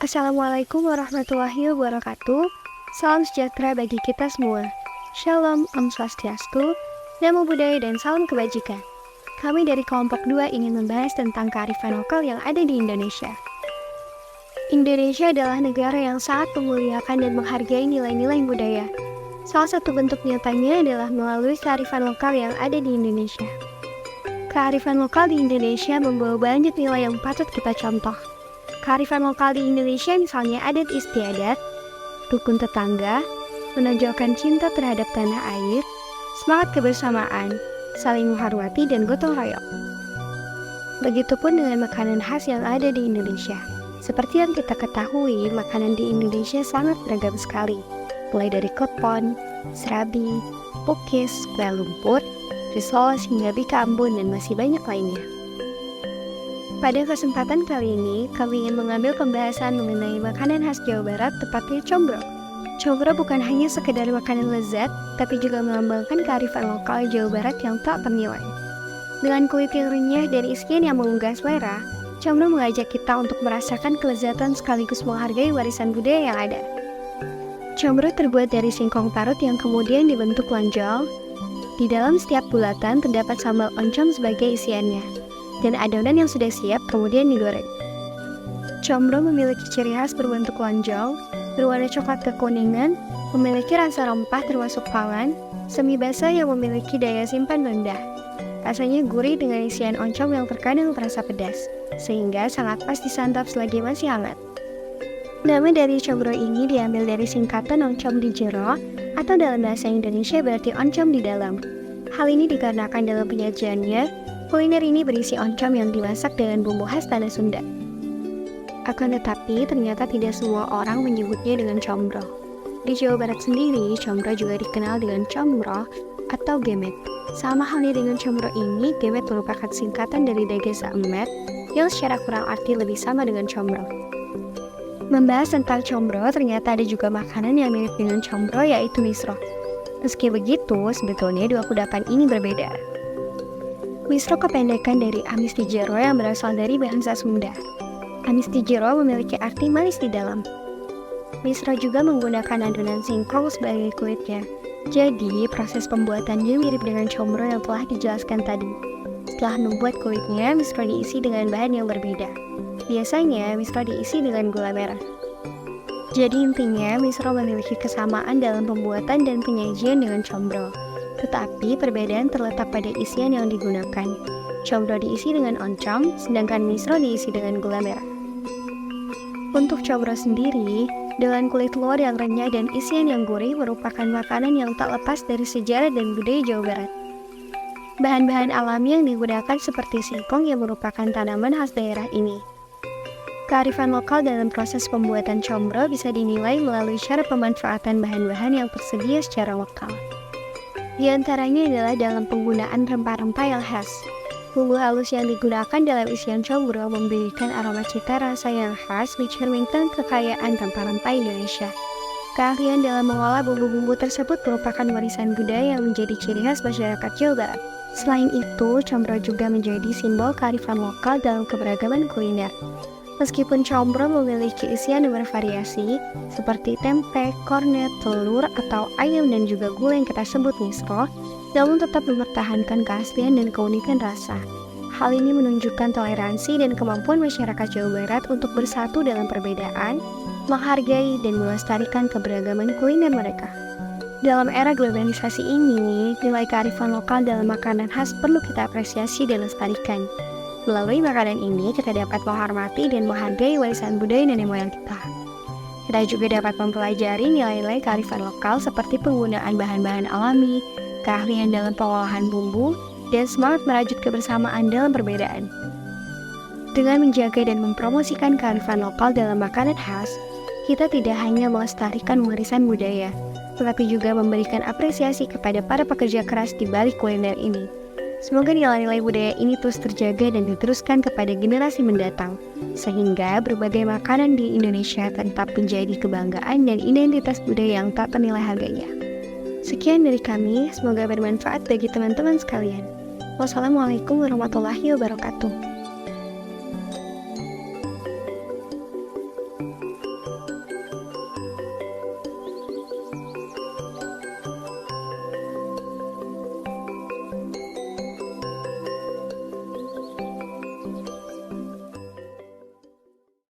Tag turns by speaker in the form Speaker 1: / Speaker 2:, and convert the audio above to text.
Speaker 1: Assalamualaikum warahmatullahi wabarakatuh. Salam sejahtera bagi kita semua. Shalom, Om Swastiastu, Namo Buddhaya dan salam kebajikan. Kami dari kelompok 2 ingin membahas tentang kearifan lokal yang ada di Indonesia. Indonesia adalah negara yang sangat memuliakan dan menghargai nilai-nilai budaya. Salah satu bentuk nyatanya adalah melalui kearifan lokal yang ada di Indonesia. Kearifan lokal di Indonesia membawa banyak nilai yang patut kita contoh. Kearifan lokal di Indonesia misalnya adat istiadat, rukun tetangga, menonjolkan cinta terhadap tanah air, semangat kebersamaan, saling menghormati dan gotong royong. Begitupun dengan makanan khas yang ada di Indonesia. Seperti yang kita ketahui, makanan di Indonesia sangat beragam sekali, mulai dari klepon, serabi, pukis, kue lumpur, risol, hingga bika ambon, dan masih banyak lainnya. Pada kesempatan kali ini, kami ingin mengambil pembahasan mengenai makanan khas Jawa Barat, tepatnya combro. Combro bukan hanya sekedar makanan lezat, tapi juga melambangkan kearifan lokal Jawa Barat yang tak ternilai. Dengan kulit yang renyah dan isian yang menggugah selera, combro mengajak kita untuk merasakan kelezatan sekaligus menghargai warisan budaya yang ada. Combro terbuat dari singkong parut yang kemudian dibentuk lonjong. Di dalam setiap bulatan terdapat sambal oncom sebagai isiannya, dan adonan yang sudah siap kemudian digoreng. Combro memiliki ciri khas berbentuk lonjong, berwarna coklat kekuningan, memiliki rasa rempah termasuk palan, semi basah yang memiliki daya simpan rendah. Rasanya gurih dengan isian oncom yang terkadang terasa pedas, sehingga sangat pas disantap selagi masih hangat. Nama dari combro ini diambil dari singkatan oncom di jero, atau dalam bahasa Indonesia berarti oncom di dalam. Hal ini dikarenakan dalam penyajiannya, kuliner ini berisi oncom yang dimasak dengan bumbu khas tanah Sunda. Akan tetapi, ternyata tidak semua orang menyebutnya dengan combro. Di Jawa Barat sendiri, combro juga dikenal dengan combro atau gemet. Sama halnya dengan combro ini, gemet merupakan singkatan dari dagesa emet yang secara kurang arti lebih sama dengan combro. Membahas tentang combro, ternyata ada juga makanan yang mirip dengan combro, yaitu misro. Meski begitu, sebetulnya dua kudapan ini berbeda. Misro kependekan dari amis di jero yang berasal dari bahasa Sunda. Amis di jero memiliki arti manis di dalam. Misro juga menggunakan adonan singkong sebagai kulitnya. Jadi, proses pembuatannya mirip dengan combro yang telah dijelaskan tadi. Setelah membuat kulitnya, misro diisi dengan bahan yang berbeda. Biasanya, misro diisi dengan gula merah. Jadi intinya, misro memiliki kesamaan dalam pembuatan dan penyajian dengan combro. Tetapi perbedaan terletak pada isian yang digunakan. Combro diisi dengan oncom, sedangkan misro diisi dengan gula merah. Untuk combro sendiri, dengan kulit luar yang renyah dan isian yang gurih merupakan makanan yang tak lepas dari sejarah dan budaya Jawa Barat. Bahan-bahan alami yang digunakan seperti singkong yang merupakan tanaman khas daerah ini. Kearifan lokal dalam proses pembuatan combro bisa dinilai melalui cara pemanfaatan bahan-bahan yang tersedia secara lokal. Di antaranya adalah dalam penggunaan rempah-rempah yang khas. Bumbu halus yang digunakan dalam isian combro memberikan aroma cita rasa yang khas mencerminkan kekayaan rempah-rempah Indonesia. Keahlian dalam mengolah bumbu-bumbu tersebut merupakan warisan budaya yang menjadi ciri khas masyarakat Jawa Barat. Selain itu, combro juga menjadi simbol kearifan lokal dalam keberagaman kuliner. Meskipun combro memiliki isian yang bervariasi, seperti tempe, kornet, telur, atau ayam dan juga gula yang kita sebut misro, namun tetap mempertahankan keaslian dan keunikan rasa. Hal ini menunjukkan toleransi dan kemampuan masyarakat Jawa Barat untuk bersatu dalam perbedaan, menghargai dan melestarikan keberagaman kuliner mereka. Dalam era globalisasi ini, nilai kearifan lokal dalam makanan khas perlu kita apresiasi dan lestarikan. Melalui makanan ini, kita dapat menghormati dan menghargai warisan budaya nenek moyang kita. Kita juga dapat mempelajari nilai-nilai kearifan lokal seperti penggunaan bahan-bahan alami, keahlian dalam pengolahan bumbu, dan semangat merajut kebersamaan dalam perbedaan. Dengan menjaga dan mempromosikan kearifan lokal dalam makanan khas, kita tidak hanya melestarikan warisan budaya, tetapi juga memberikan apresiasi kepada para pekerja keras di balik kuliner ini. Semoga nilai-nilai budaya ini terus terjaga dan diteruskan kepada generasi mendatang, sehingga berbagai makanan di Indonesia tetap menjadi kebanggaan dan identitas budaya yang tak ternilai harganya. Sekian dari kami, semoga bermanfaat bagi teman-teman sekalian. Wassalamualaikum warahmatullahi wabarakatuh.